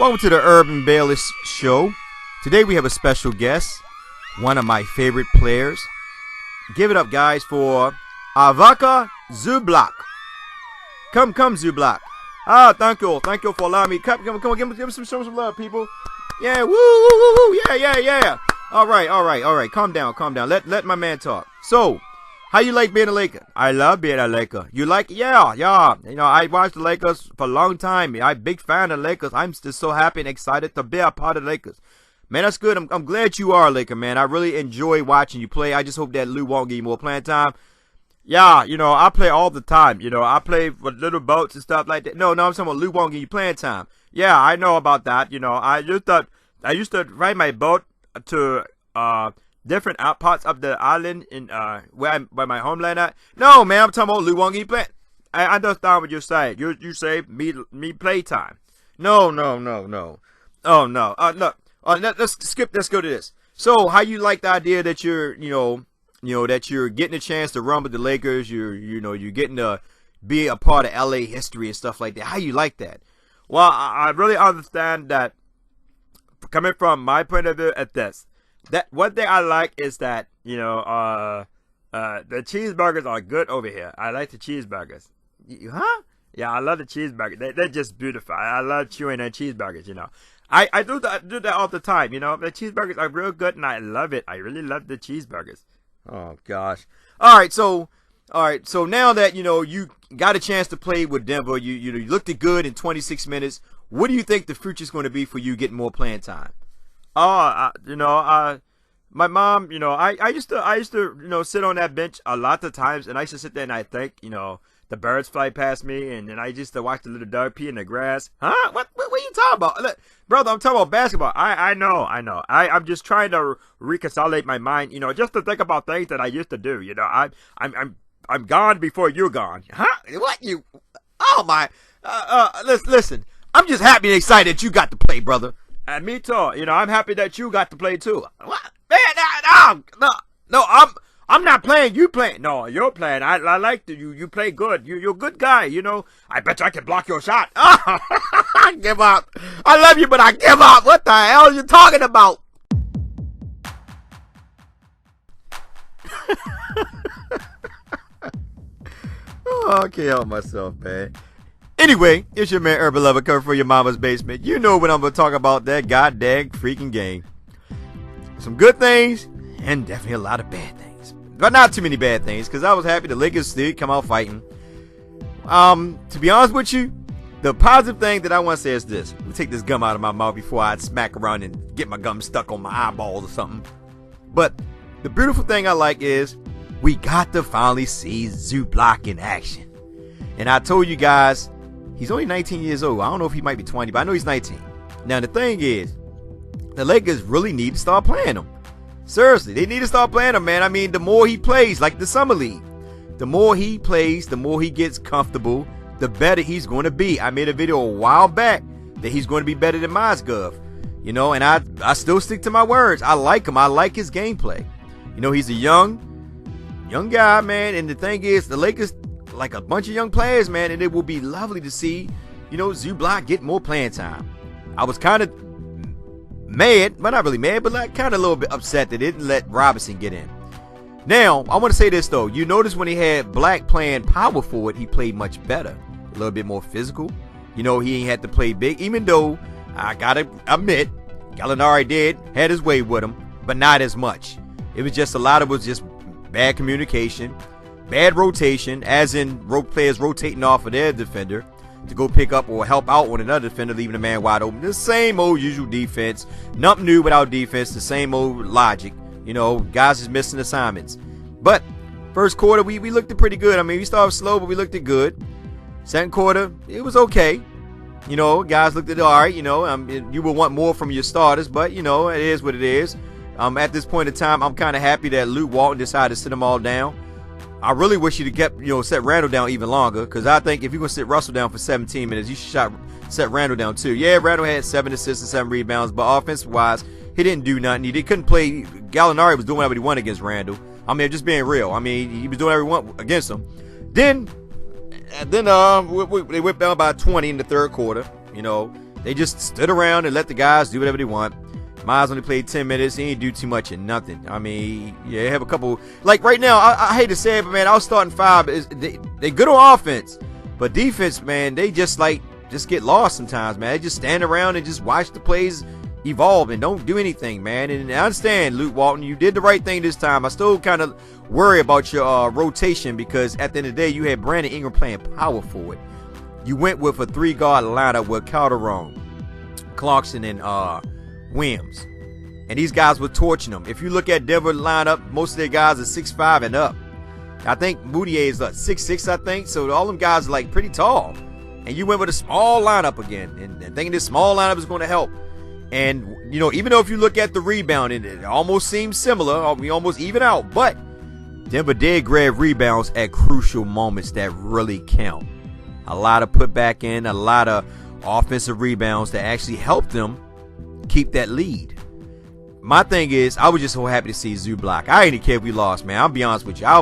Welcome to the Urban Bayless Show. Today we have a special guest, one of my favorite players. Give it up, guys, for Ivica Zubac. Come, Zubac. Thank you for allowing me. Come on, give him some love, people. Yeah, woo, yeah. All right. Calm down. Let my man talk. So, how you like being a Laker? I love being a Laker. You like? Yeah. You know, I watched the Lakers for a long time. I'm a big fan of the Lakers. I'm just so happy and excited to be a part of the Lakers. Man, that's good. I'm glad you are a Laker, man. I really enjoy watching you play. I just hope that Lou won't give you more playing time. Yeah, you know, I play all the time. You know, I play with little boats and stuff like that. No, I'm talking about Lou won't give you playing time. Yeah, I know about that. You know, I used to ride my boat to different parts of the island in where my homeland at. No, man, I'm talking about Lou won't give you playing. I understand what you're saying. You say me playtime. No. Oh no. Look. Let's go to this. So, how you like the idea that you're that you're getting a chance to run with the Lakers? You're getting to be a part of LA history and stuff like that. How you like that? Well, I really understand that. Coming from my point of view at this, that one thing I like is that the cheeseburgers are good over here. I like the cheeseburgers. Huh? Yeah, I love the cheeseburgers. They're just beautiful. I love chewing on cheeseburgers. You know. I do that all the time, you know. The cheeseburgers are real good, and I love it. I really love the cheeseburgers. Oh gosh. All right, so now that you got a chance to play with Denver, you looked good in 26 minutes. What do you think the future is going to be for you getting more playing time? My mom, I used to sit on that bench a lot of times, and I used to sit there and I think, the birds fly past me, and then I used to watch the little dog pee in the grass. Huh? What are you talking about? Look, brother, I'm talking about basketball. I know. I'm just trying to reconcile my mind, just to think about things that I used to do. I'm gone before you're gone. Huh? What you? Oh my! Listen. I'm just happy and excited that you got to play, brother. And me too. I'm happy that you got to play too. What? Man, no. I'm not playing. You playing? No, you're playing. I like you. You play good. You're a good guy. I bet you I can block your shot. I give up. I love you, but I give up. What the hell are you talking about? I can't help myself, man. Anyway, it's your man Urban Lover coming from your mama's basement. You know what I'm going to talk about, that goddamn freaking game. Some good things and definitely a lot of bad things. But not too many bad things, because I was happy the Lakers did come out fighting. To be honest with you, the positive thing that I want to say is this. Let me take this gum out of my mouth before I smack around and get my gum stuck on my eyeballs or something. But the beautiful thing I like is we got to finally see Zubac in action. And I told you guys, he's only 19 years old. I don't know if he might be 20, but I know he's 19. Now, the thing is, the Lakers really need to start playing him. Seriously, they need to start playing him, man. I mean, the more he plays, like the Summer League, the more he plays, the more he gets comfortable, the better he's going to be. I made a video a while back that he's going to be better than Mozgov, and I still stick to my words. I like him. I like his gameplay. He's a young guy, man. And the thing is, the Lakers like a bunch of young players, man, and it will be lovely to see, Zubac get more playing time. I was kind of mad, but not really mad, but like kind of a little bit upset that they didn't let Robinson get in. Now, I want to say this though. You notice when he had Black playing power forward, he played much better, a little bit more physical. He ain't had to play big, even though I gotta admit, Gallinari had his way with him, but not as much. It was just a lot of it was just bad communication, bad rotation, as in players rotating off of their defender to go pick up or help out on another defender, leaving the man wide open. The same old usual defense. Nothing new without defense. The same old logic. Guys is missing assignments. But first quarter, we looked pretty good. I mean, we started slow, but we looked good. Second quarter, it was okay. Guys looked all right. You would want more from your starters, but it is what it is. At this point in time, I'm kind of happy that Luke Walton decided to sit them all down. I really wish he'd have kept, set Randall down even longer, because I think if you're going to sit Russell down for 17 minutes, you should set Randall down too. Yeah, Randall had 7 assists and 7 rebounds, but offensive-wise, he didn't do nothing. He couldn't play. Gallinari was doing whatever he wanted against Randall. I mean, just being real. I mean, he was doing whatever he wanted against him. Then they whipped down by 20 in the third quarter. They just stood around and let the guys do whatever they want. Miles only played 10 minutes. He ain't do too much in nothing. I mean, yeah, have a couple. Like right now, I hate to say it, but man, I was starting 5. They good on offense, but defense, man, they just get lost sometimes, man. They just stand around and just watch the plays evolve and don't do anything, man. And I understand, Luke Walton, you did the right thing this time. I still kind of worry about your rotation because at the end of the day, you had Brandon Ingram playing power forward. You went with a 3-guard lineup with Calderon, Clarkson, and Williams. And these guys were torching them. If you look at Denver lineup, most of their guys are 6'5" and up. I think Moutier is 6'6", I think. So all them guys are like pretty tall. And you went with a small lineup again. And thinking this small lineup is going to help. And, you know, even though if you look at the rebounding, it almost seems similar. We almost even out. But Denver did grab rebounds at crucial moments that really count. A lot of put back in, a lot of offensive rebounds that actually helped them keep that lead. My thing is, I was just so happy to see Zubac. I didn't care if we lost, man. I'll be honest with you. I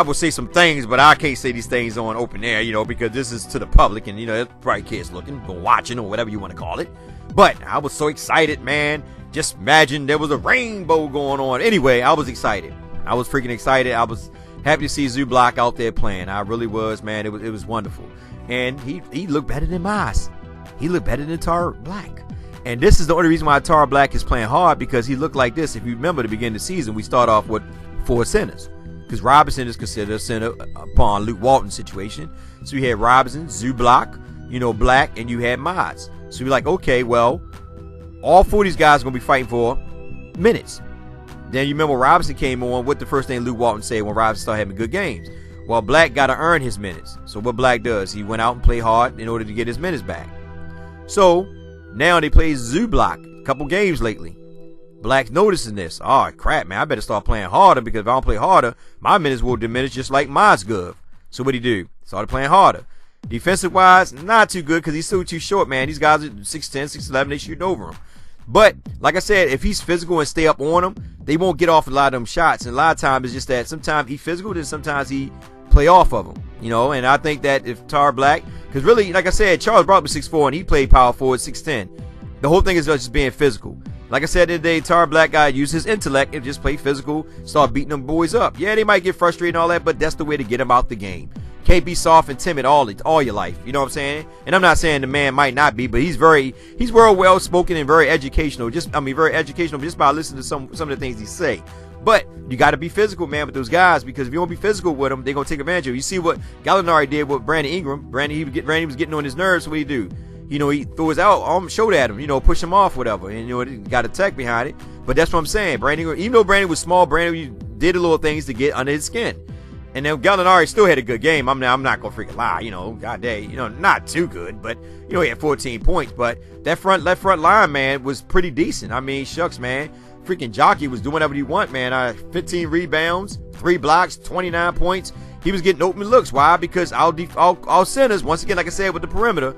would say some things, but I can't say these things on open air, you know, because this is to the public and, you know, there's probably kids looking or watching or whatever you want to call it. But I was so excited, man. Just imagine there was a rainbow going on. Anyway, I was excited. I was freaking excited. I was happy to see Zubac out there playing. I really was, man. It was wonderful. And he looked better than Miles. He looked better than Tarik Black. And this is the only reason why Tarik Black is playing hard, because he looked like this. If you remember the beginning of the season, we start off with 4 centers. Because Robinson is considered a center upon Luke Walton's situation. So you had Robinson, Zubac, you know, Black, and you had Miles. So you're like, okay, well, all 4 of these guys are going to be fighting for minutes. Then you remember Robinson came on. What the first thing Luke Walton said when Robinson started having good games? Well, Black got to earn his minutes. So what Black does, he went out and played hard in order to get his minutes back. So now they play Zubac a couple games lately. Black's noticing this. Oh, crap, man. I better start playing harder, because if I don't play harder, my minutes will diminish just like mine's good. So what'd he do? Started playing harder. Defensive-wise, not too good, because he's still too short, man. These guys are 6'10", 6'11", they shooting over him. But, like I said, if he's physical and stay up on him, they won't get off a lot of them shots. And a lot of times it's just that sometimes he's physical, then sometimes he play off of them. You know, and I think that if Tarik Black, because really, like I said, Charles Barkley was 6'4", and he played power forward 6'10". The whole thing is just being physical. Like I said the other day, Tarik Black guy used his intellect and just play physical, start beating them boys up. Yeah, they might get frustrated and all that, but that's the way to get them out the game. Can't be soft and timid all your life. You know what I'm saying? And I'm not saying the man might not be, but he's very well spoken and very educational. Very educational just by listening to some of the things he say. But you got to be physical, man, with those guys, because if you don't be physical with them, they're gonna take advantage of you. You see what Gallinari did with Brandon Ingram. Brandon was getting on his nerves. So what do? You know, he threw his shoulder at him, you know, push him off, whatever. And, you know, he got a tech behind it. But that's what I'm saying. Brandon, even though Brandon was small, Brandon did the little things to get under his skin. And then Gallinari still had a good game. I'm not going to freaking lie, you know, god dang, you know, not too good. But, you know, he had 14 points. But that left front line, man, was pretty decent. I mean, shucks, man. Freaking Jockey was doing whatever he want, man. 15 rebounds, 3 blocks, 29 points. He was getting open looks. Why? Because our centers, once again, like I said, with the perimeter,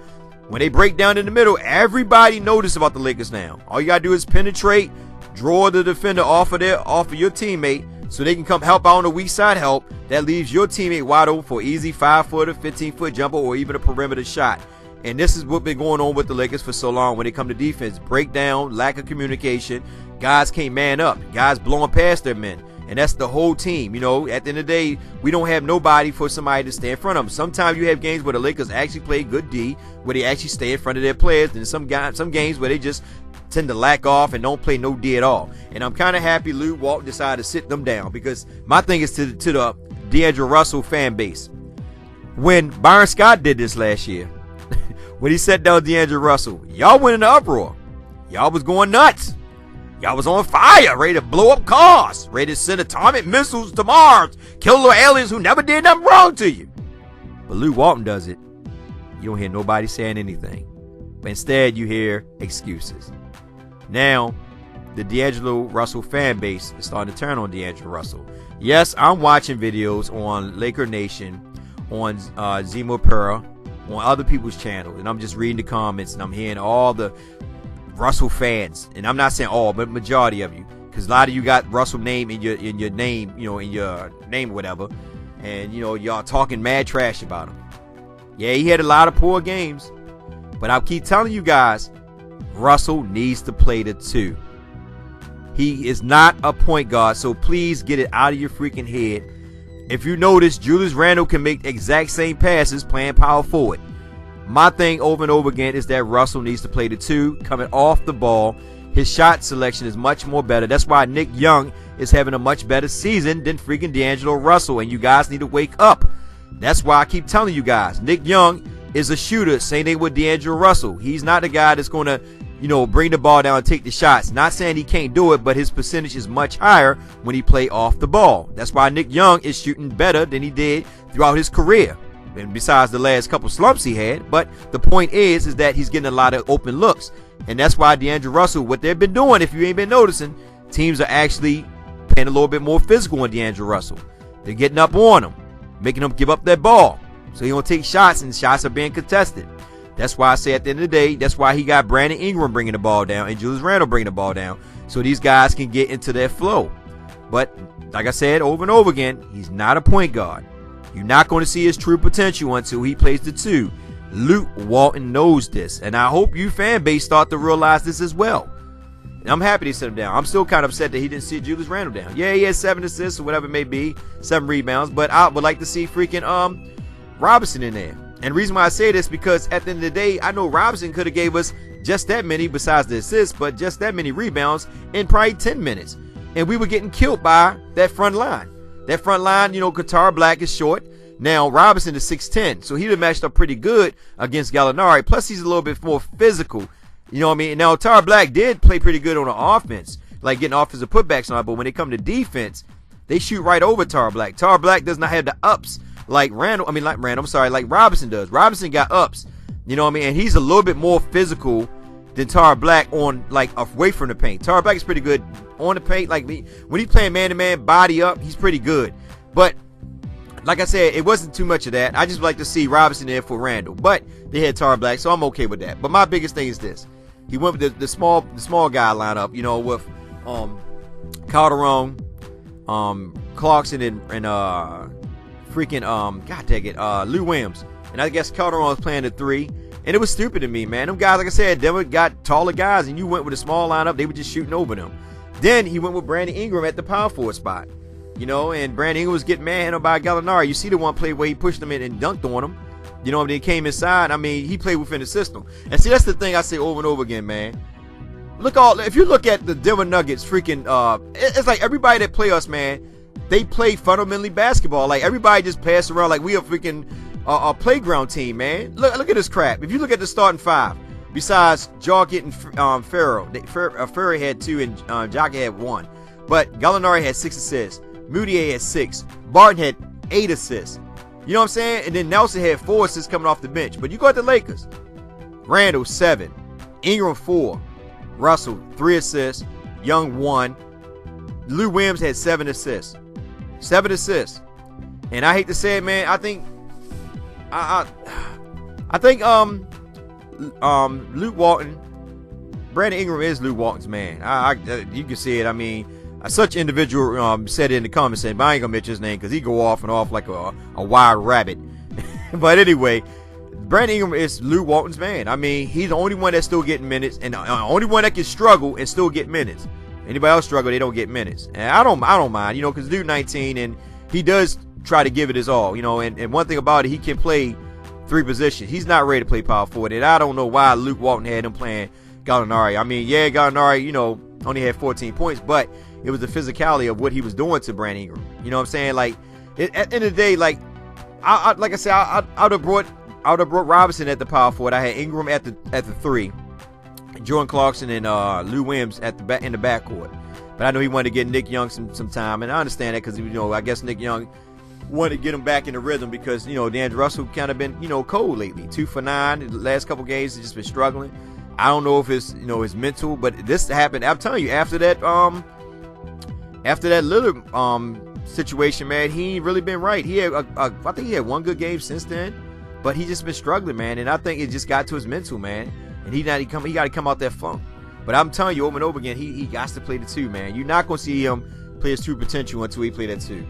when they break down in the middle, everybody notice about the Lakers now. All you gotta do is penetrate, draw the defender off of your teammate, so they can come help out on the weak side help. That leaves your teammate wide open for easy 5-footer, 15-foot jumper, or even a perimeter shot. And this is what's been going on with the Lakers for so long when they come to defense. Breakdown, lack of communication, guys can't man up, guys blowing past their men. And that's the whole team. You know, at the end of the day, we don't have nobody for somebody to stay in front of them. Sometimes you have games where the Lakers actually play good D, where they actually stay in front of their players, and some games where they just tend to lack off and don't play no D at all. And I'm kind of happy Luke Walton decided to sit them down, because my thing is to the D'Angelo Russell fan base. When Byron Scott did this last year, when he set down D'Angelo Russell, y'all went in the uproar. Y'all was going nuts. Y'all was on fire, ready to blow up cars, ready to send atomic missiles to Mars, kill little aliens who never did nothing wrong to you. But Luke Walton does it. You don't hear nobody saying anything. But instead, you hear excuses. Now, the D'Angelo Russell fan base is starting to turn on D'Angelo Russell. Yes, I'm watching videos on Laker Nation, on Zemo Pera, on other people's channels, and I'm just reading the comments, and I'm hearing all the Russell fans, and I'm not saying all, but majority of you, because a lot of you got Russell name in your name, you know, in your name or whatever, and you know, y'all talking mad trash about him. Yeah, he had a lot of poor games, But I'll keep telling you guys, Russell needs to play the 2. He is not a point guard, so please get it out of your freaking head. If you notice, Julius Randle can make the exact same passes playing power forward. My thing over and over again is that Russell needs to play the 2, coming off the ball. His shot selection is much more better. That's why Nick Young is having a much better season than freaking D'Angelo Russell, and you guys need to wake up. That's why I keep telling you guys, Nick Young is a shooter, same thing with D'Angelo Russell. He's not the guy that's going to, bring the ball down and take the shots. Not saying he can't do it, but his percentage is much higher when he play off the ball. That's why Nick Young is shooting better than he did throughout his career. And besides the last couple slumps he had, but the point is that he's getting a lot of open looks. And that's why D'Angelo Russell, what they've been doing, if you ain't been noticing, teams are actually paying a little bit more physical on D'Angelo Russell. They're getting up on him, making him give up that ball. So he don't take shots, and shots are being contested. That's why I say at the end of the day, that's why he got Brandon Ingram bringing the ball down and Julius Randle bringing the ball down, so these guys can get into their flow. But like I said over and over again, he's not a point guard. You're not going to see his true potential until he plays the 2. Luke Walton knows this, and I hope you fan base start to realize this as well. And I'm happy they set him down. I'm still kind of upset that he didn't see Julius Randle down. Yeah, he had 7 assists or whatever it may be, 7 rebounds, but I would like to see freaking Robinson in there. And the reason why I say this, because at the end of the day, I know Robinson could have gave us just that many, besides the assists, but just that many rebounds in probably 10 minutes. And we were getting killed by that front line. That front line, Tarik Black is short. Now, Robinson is 6'10", so he would have matched up pretty good against Gallinari. Plus, he's a little bit more physical. You know what I mean? Now, Tarik Black did play pretty good on the offense, like getting offensive putbacks on it. But when they come to defense, they shoot right over Tarik Black. Tarik Black does not have the ups like Robinson does. Robinson got ups. You know what I mean? And he's a little bit more physical than Tarik Black on, away from the paint. Tarik Black is pretty good on the paint. Like, when he's playing man-to-man, body up, he's pretty good. But like I said, it wasn't too much of that. I just would like to see Robinson there for Randle. But they had Tarik Black, so I'm okay with that. But my biggest thing is this. He went with the small guy lineup, with Calderon, Clarkson, and Lou Williams. And I guess Calderon was playing the 3. And it was stupid to me, man. Them guys, like I said, they got taller guys, and you went with a small lineup. They were just shooting over them. Then he went with Brandon Ingram at the power forward spot. And Brandon Ingram was getting manhandled by Gallinari. You see the one play where he pushed him in and dunked on him. When he came inside, he played within the system. And see, that's the thing I say over and over again, man. If you look at the Denver Nuggets, freaking, it's like everybody that play us, man, they play fundamentally basketball. Like, everybody just pass around like we a freaking a playground team, man. Look at this crap. If you look at the starting 5, besides Jockett and Ferro, Ferro had 2 and Jockett had 1. But Gallinari had 6 assists. Moutier had 6. Barton had 8 assists. You know what I'm saying? And then Nelson had 4 assists coming off the bench. But you go at the Lakers. Randle 7. Ingram 4. Russell 3 assists. Young 1. Lou Williams had 7 assists. 7 assists. And I hate to say it, man. I think Luke Walton, Brandon Ingram is Luke Walton's man. You can see it. Such individual said it in the comments saying, but I ain't gonna mention his name because he go off and off like a wild rabbit. But anyway, Brandon Ingram is Luke Walton's man. He's the only one that's still getting minutes, and the only one that can struggle and still get minutes. Anybody else struggle, they don't get minutes. And I don't mind, because dude 19 and he does try to give it his all, and one thing about it, he can play 3 positions. He's not ready to play power forward, and I don't know why Luke Walton had him playing Gallinari. Gallinari, only had 14 points, but it was the physicality of what he was doing to Brandon Ingram. You know what I'm saying? Like, at the end of the day, like I would have brought Robinson at the power forward. I had Ingram at the 3, Jordan Clarkson and Lou Williams in the backcourt. But I know he wanted to get Nick Young some time, and I understand that because I guess Nick Young wanted to get him back in the rhythm because D'Angelo Russell kind of been cold lately. 2 for 9 the last couple games. He's just been struggling. I don't know if it's his mental, but this happened. I'm telling you, after that Lillard situation, man, he ain't really been right. He had I think he had 1 good game since then, but he just been struggling, man. And I think it just got to his mental, man. And he got to come out that funk. But I'm telling you over and over again, he got to play the 2, man. You're not gonna see him play his true potential until he play that 2.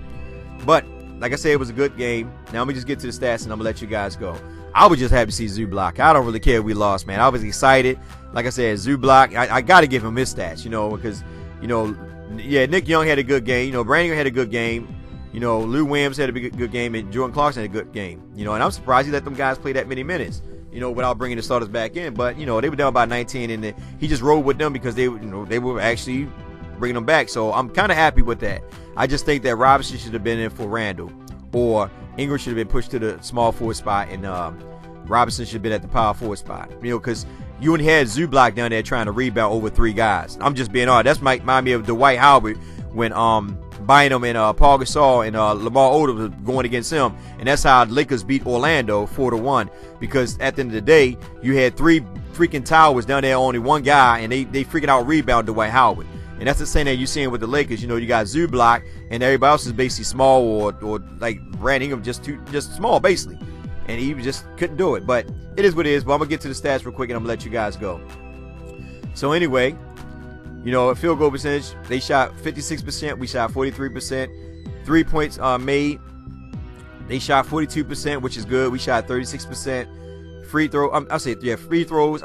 But like I said, it was a good game. Now let me just get to the stats and I'm gonna let you guys go. I was just happy to see Zubac. I don't really care if we lost, man. I was excited. Like I said, Zubac, I got to give him his stats, because, yeah, Nick Young had a good game. Brandon Ingram had a good game. Lou Williams had a good game, and Jordan Clarkson had a good game. And I'm surprised he let them guys play that many minutes, without bringing the starters back in. But, they were down by 19, and he just rolled with them because they were actually bringing them back. So I'm kind of happy with that. I just think that Robinson should have been in for Randall, or Ingram should have been pushed to the small forward spot, and Robinson should have been at the power forward spot. Because you only had Zubac down there trying to rebound over 3 guys. I'm just being honest. That's might remind me of Dwight Howard when Bynum and Paul Gasol and Lamar Odom was going against him, and that's how the Lakers beat Orlando 4-1. Because at the end of the day, you had 3 freaking towers down there, only 1 guy, and they freaking out rebound Dwight Howard. And that's the same that you're seeing with the Lakers. You got Zubac, and everybody else is basically small, or like Brandon Ingram, just small basically, and he just couldn't do it. But it is what it is. But I'm gonna get to the stats real quick, and I'm gonna let you guys go. So anyway, field goal percentage, they shot 56%. We shot 43%. 3 points made, they shot 42%, which is good. We shot 36%. Free throw, free throws.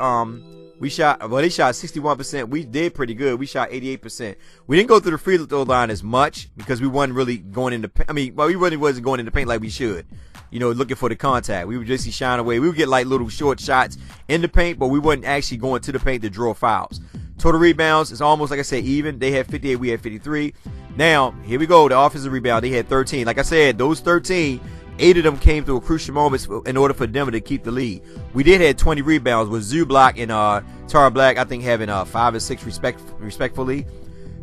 They shot 61%. We did pretty good. We shot 88%. We didn't go through the free throw line as much because we wasn't really going into. We really wasn't going into paint like we should. Looking for the contact. We would just shine away. We would get like little short shots in the paint, but we wasn't actually going to the paint to draw fouls. Total rebounds is almost, like I said, even. They had 58, we had 53. Now, here we go. The offensive rebound, they had 13. Like I said, those 13, 8 of them came through crucial moments in order for Denver to keep the lead. We did have 20 rebounds with Zubac and Tarik Black, I think, having 5 and 6 respectfully.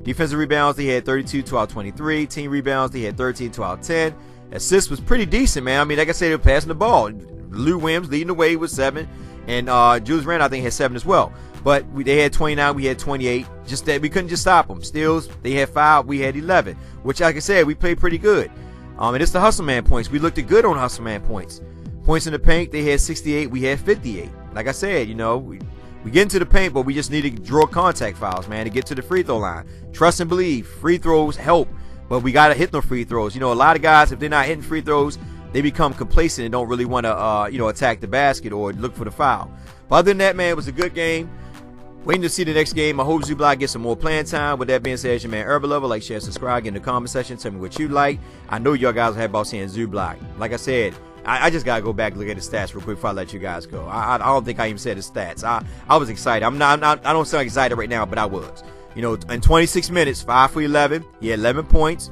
Defensive rebounds, they had 32, 12, 23. Team rebounds, they had 13, 12, 10. Assists was pretty decent, man. Like I said, they were passing the ball. Lou Williams leading the way with 7. And Julius Randle, I think, had 7 as well. But they had 29, we had 28. Just that we couldn't just stop them. Steals, they had 5, we had 11. Which, like I said, we played pretty good. And it's the hustle man points. We looked good on hustle man points. Points in the paint, they had 68, we had 58. Like I said, we get into the paint, but we just need to draw contact fouls, man, to get to the free throw line. Trust and believe. Free throws help, but we got to hit them free throws. A lot of guys, if they're not hitting free throws, they become complacent and don't really want to, attack the basket or look for the foul. But other than that, man, it was a good game. Waiting to see the next game. I hope Zubac gets some more playing time. With that being said, it's your man Urban Lover. Like, share, subscribe, get in the comment section. Tell me what you like. I know y'all guys will have about seeing Zubac. Like I said, I just got to go back and look at the stats real quick before I let you guys go. I don't think I even said the stats. I was excited. I don't sound excited right now, but I was. In 26 minutes, 5 for 11. He had 11 points.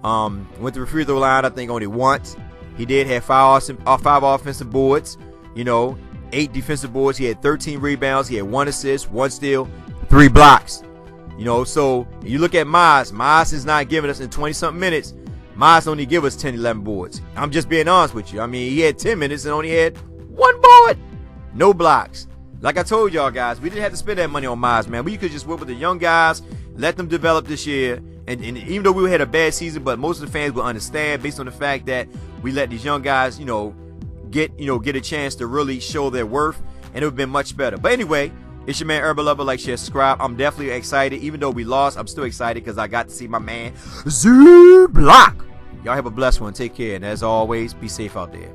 Went to the free throw line, I think, only once. He did have 5 offensive boards. 8 defensive boards. He had 13 rebounds. He had 1 assist, 1 steal, 3 blocks. So you look at Miles is not giving us in 20-something minutes. Miles only give us 10, 11 boards. I'm just being honest with you. He had 10 minutes and only had 1 board. No blocks. Like I told y'all guys, we didn't have to spend that money on Miles, man. We could just work with the young guys, let them develop this year. And even though we had a bad season, but most of the fans will understand based on the fact that we let these young guys, get a chance to really show their worth, and it would have been much better. But anyway, it's your man Urban Lover. Like, share, subscribe. I'm definitely excited. Even though we lost, I'm still excited because I got to see my man Zubac. Y'all have a blessed one. Take care, and as always, be safe out there.